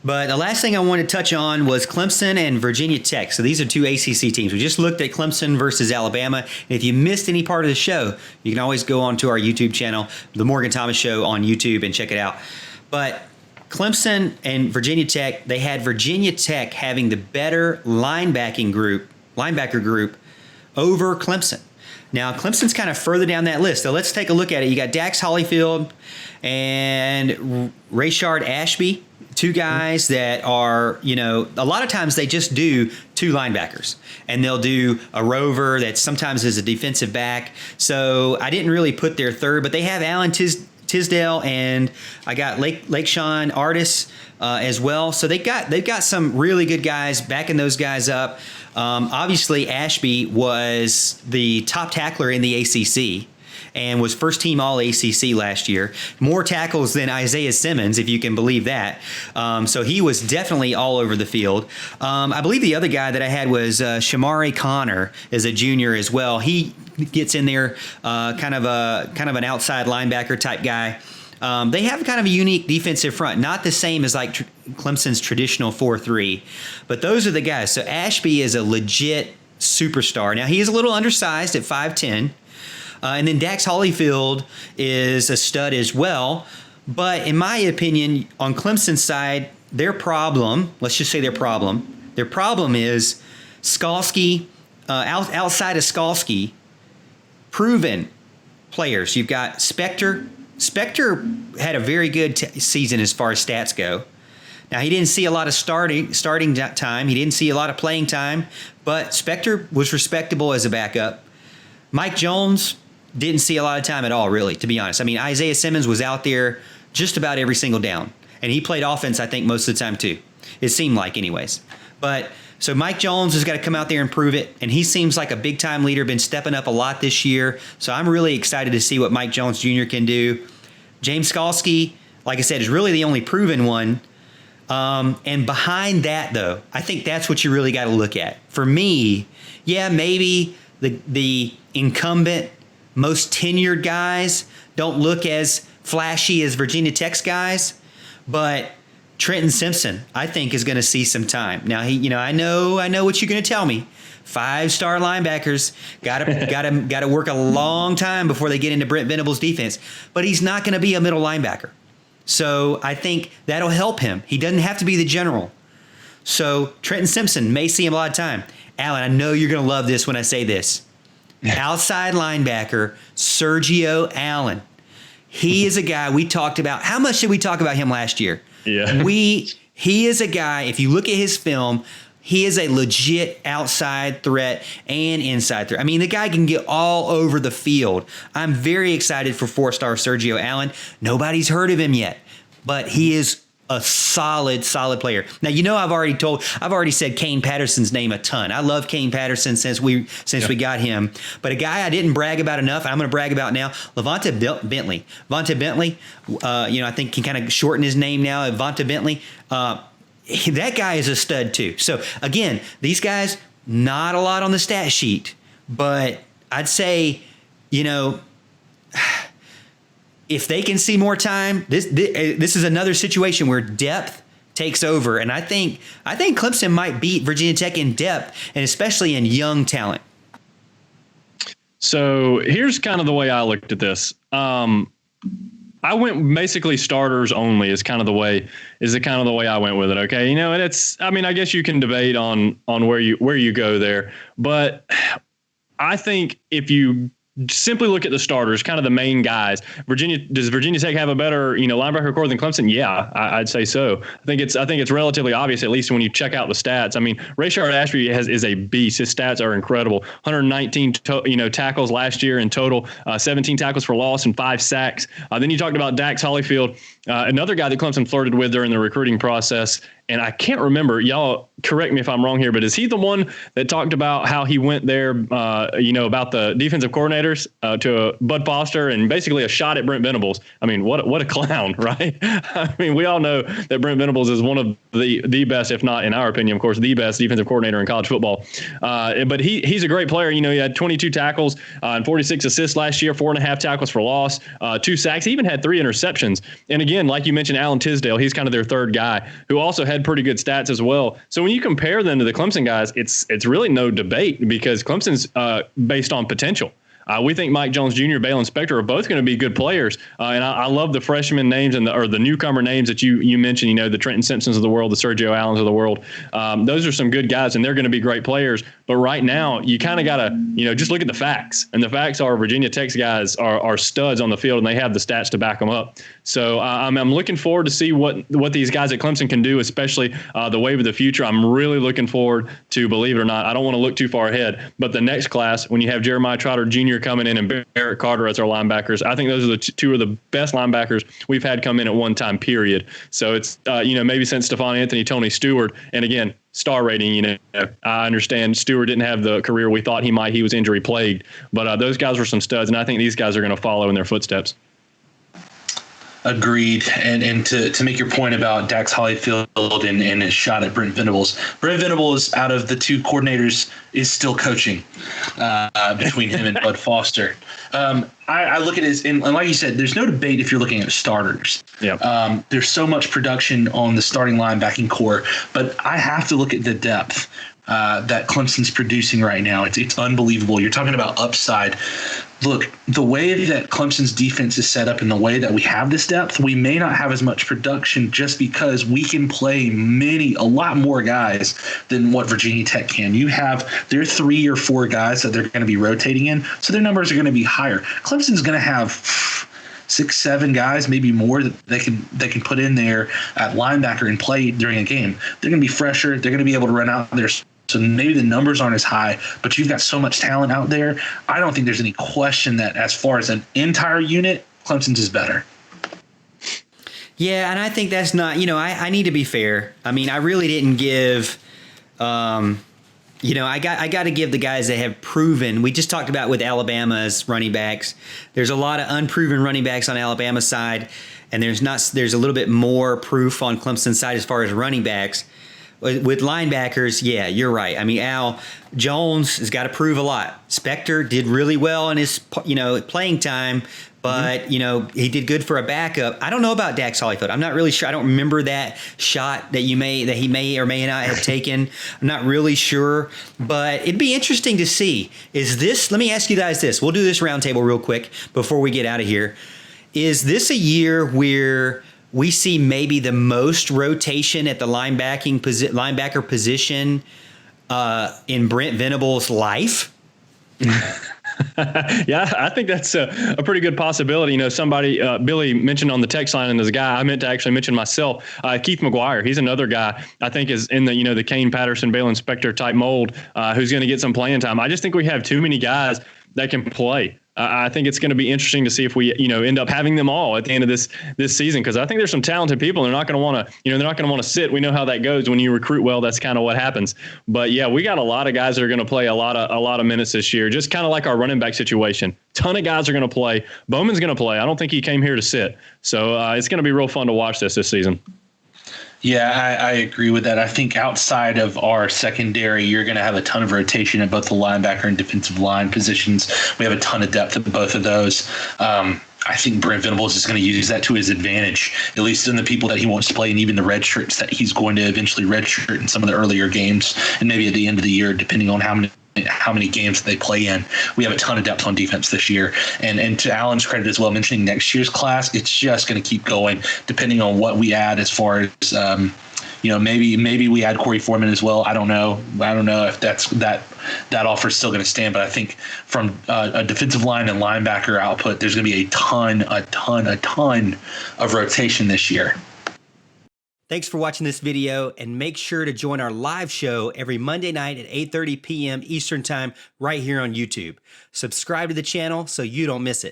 But the last thing I wanted to touch on was Clemson and Virginia Tech. So these are two ACC teams. We just looked at Clemson versus Alabama. And if you missed any part of the show, you can always go on to our YouTube channel, The Morgan Thomas Show on YouTube, and check it out. But Clemson and Virginia Tech, they had Virginia Tech having the better linebacker group over Clemson. Now, Clemson's kind of further down that list. So let's take a look at it. You got Dax Hollifield and Rayshard Ashby, two guys that are, a lot of times they just do two linebackers. And they'll do a rover that sometimes is a defensive back. So I didn't really put their third, but they have Alan Tisdale, and I got Lakeshawn Artis as well. So they've got some really good guys, backing those guys up. Obviously, Ashby was the top tackler in the ACC and was first team all ACC last year. More tackles than Isaiah Simmons, if you can believe that. So he was definitely all over the field. I believe the other guy that I had was Shamari Connor as a junior as well. He gets in there, kind of an outside linebacker type guy. They have kind of a unique defensive front, not the same as like Clemson's traditional 4-3, but those are the guys. So Ashby is a legit superstar. Now he is a little undersized at 5'10", and then Dax Hollifield is a stud as well. But in my opinion, on Clemson's side, let's just say their problem is Skalski, outside of Skalski, proven players. You've got Spector. Spector had a very good season as far as stats go. Now, he didn't see a lot of starting time. He didn't see a lot of playing time, but Spector was respectable as a backup. Mike Jones didn't see a lot of time at all, really, to be honest. I mean, Isaiah Simmons was out there just about every single down, and he played offense, I think, most of the time, too. It seemed like, anyways. But so Mike Jones has got to come out there and prove it, and he seems like a big-time leader, been stepping up a lot this year. So I'm really excited to see what Mike Jones Jr. can do. James Skalski, like I said, is really the only proven one. And behind that, though, I think that's what you really got to look at. For me, yeah, maybe the incumbent, most tenured guys don't look as flashy as Virginia Tech's guys, but Trenton Simpson, I think, is going to see some time. Now, I know what you're going to tell me. 5-star linebackers got to work a long time before they get into Brent Venables' defense, but he's not going to be a middle linebacker. So I think that'll help him. He doesn't have to be the general. So Trenton Simpson may see him a lot of time. Alan, I know you're going to love this when I say this. Outside linebacker, Sergio Allen. He is a guy we talked about. How much did we talk about him last year? Yeah. He is a guy, if you look at his film, he is a legit outside threat and inside threat. I mean, the guy can get all over the field. I'm very excited for 4-star Sergio Allen. Nobody's heard of him yet, but he is a solid player. Now, I've already said Kane Patterson's name a ton. I love Kane Patterson since we got him. But a guy I didn't brag about enough, I'm going to brag about now, Levante Bentley. Levante Bentley, I think can kind of shorten his name now, Levante Bentley. That guy is a stud too. So again, these guys, not a lot on the stat sheet, but I'd say, if they can see more time, this is another situation where depth takes over. And I think Clemson might beat Virginia Tech in depth, and especially in young talent. So here's kind of the way I looked at this. I went basically starters only is kind of the way I went with it. Okay. And I guess you can debate on where you go there, but I think if you simply look at the starters, kind of the main guys. Does Virginia Tech have a better, linebacker core than Clemson? Yeah, I'd say so. I think it's relatively obvious, at least when you check out the stats. I mean, Rayshard Ashby is a beast. His stats are incredible. 119 tackles last year in total, 17 tackles for loss and 5 sacks. Then you talked about Dax Hollifield, another guy that Clemson flirted with during the recruiting process. And I can't remember, y'all correct me if I'm wrong here, but is he the one that talked about how he went there, about the defensive coordinator coordinators to Bud Foster and basically a shot at Brent Venables. I mean, what a clown, right? I mean, we all know that Brent Venables is one of the best, if not, in our opinion, of course, the best defensive coordinator in college football. But he's a great player. You know, he had 22 tackles and 46 assists last year, 4.5 tackles for loss, 2 sacks. He even had 3 interceptions. And again, like you mentioned, Alan Tisdale, he's kind of their third guy who also had pretty good stats as well. So when you compare them to the Clemson guys, it's really no debate because Clemson's based on potential. We think Mike Jones Jr., Balen Spector are both going to be good players. And I love the freshman names and the newcomer names that you mentioned, you know, the Trenton Simpsons of the world, the Sergio Allens of the world. Those are some good guys, and they're going to be great players. But right now, you kind of got to, you know, just look at the facts. And the facts are Virginia Tech's guys are studs on the field, and they have the stats to back them up. So I'm looking forward to see what these guys at Clemson can do, especially the wave of the future. I'm really looking forward to, believe it or not, I don't want to look too far ahead, but the next class, when you have Jeremiah Trotter Jr. coming in and Barrett Carter as our linebackers, I think those are the two of the best linebackers we've had come in at one time, period. So it's, you know, maybe since Stephon Anthony, Tony Stewart, and again, star rating, you know, I understand Stewart didn't have the career we thought he might. He was injury plagued, but those guys were some studs, and I think these guys are going to follow in their footsteps. Agreed. And to make your point about Dax Hollifield and his shot at Brent Venables, Brent Venables, out of the 2 coordinators, is still coaching between him and Bud Foster. I look at it, and like you said, there's no debate if you're looking at starters. Yeah. There's so much production on the starting linebacking core, but I have to look at the depth that Clemson's producing right now. It's unbelievable. You're talking about upside. Look, the way that Clemson's defense is set up and the way that we have this depth, we may not have as much production just because we can play a lot more guys than what Virginia Tech can. You have their 3 or 4 guys that they're going to be rotating in, so their numbers are going to be higher. Clemson's going to have 6, 7 guys, maybe more, that they can put in there at linebacker and play during a game. They're going to be fresher. They're going to be able to run out there. So maybe the numbers aren't as high, but you've got so much talent out there. I don't think there's any question that as far as an entire unit, Clemson's is better. Yeah, and I think that's not, you know, I need to be fair. I mean, I really didn't give, you know, I got to give the guys that have proven. We just talked about with Alabama's running backs. There's a lot of unproven running backs on Alabama's side, and there's a little bit more proof on Clemson's side as far as running backs. With linebackers, yeah, you're right. I mean, Al Jones has got to prove a lot. Spector did really well in his, you know, playing time, but, you know, he did good for a backup. I don't know about Dax Hollifield. I'm not really sure. I don't remember that shot that he may or may not have taken. I'm not really sure, but it'd be interesting to see. Let me ask you guys this. We'll do this roundtable real quick before we get out of here. Is this a year where we see maybe the most rotation at the linebacker position in Brent Venables' life? Yeah, I think that's a pretty good possibility. You know, somebody, Billy mentioned on the text line, and there's a guy I meant to actually mention myself, Keith McGuire. He's another guy I think is in the, you know, the Kane Patterson, Balen Spector type mold, who's going to get some playing time. I just think we have too many guys that can play. I think it's going to be interesting to see if we, you know, end up having them all at the end of this season, because I think there's some talented people. And they're not going to want to, you know, they're not going to want to sit. We know how that goes when you recruit well. That's kind of what happens. But yeah, we got a lot of guys that are going to play a lot of minutes this year. Just kind of like our running back situation. Ton of guys are going to play. Bowman's going to play. I don't think he came here to sit. So it's going to be real fun to watch this season. Yeah, I agree with that. I think outside of our secondary, you're going to have a ton of rotation at both the linebacker and defensive line positions. We have a ton of depth at both of those. I think Brent Venables is going to use that to his advantage, at least in the people that he wants to play, and even the red shirts that he's going to eventually redshirt in some of the earlier games, and maybe at the end of the year, depending on how many games they play in. We have a ton of depth on defense this year. And to Alan's credit as well, mentioning next year's class, it's just going to keep going depending on what we add as far as, you know, maybe we add Corey Foreman as well. I don't know if that offer is still going to stand, but I think from a defensive line and linebacker output, there's going to be a ton of rotation this year. Thanks for watching this video, and make sure to join our live show every Monday night at 8:30 p.m. Eastern Time right here on YouTube. Subscribe to the channel so you don't miss it.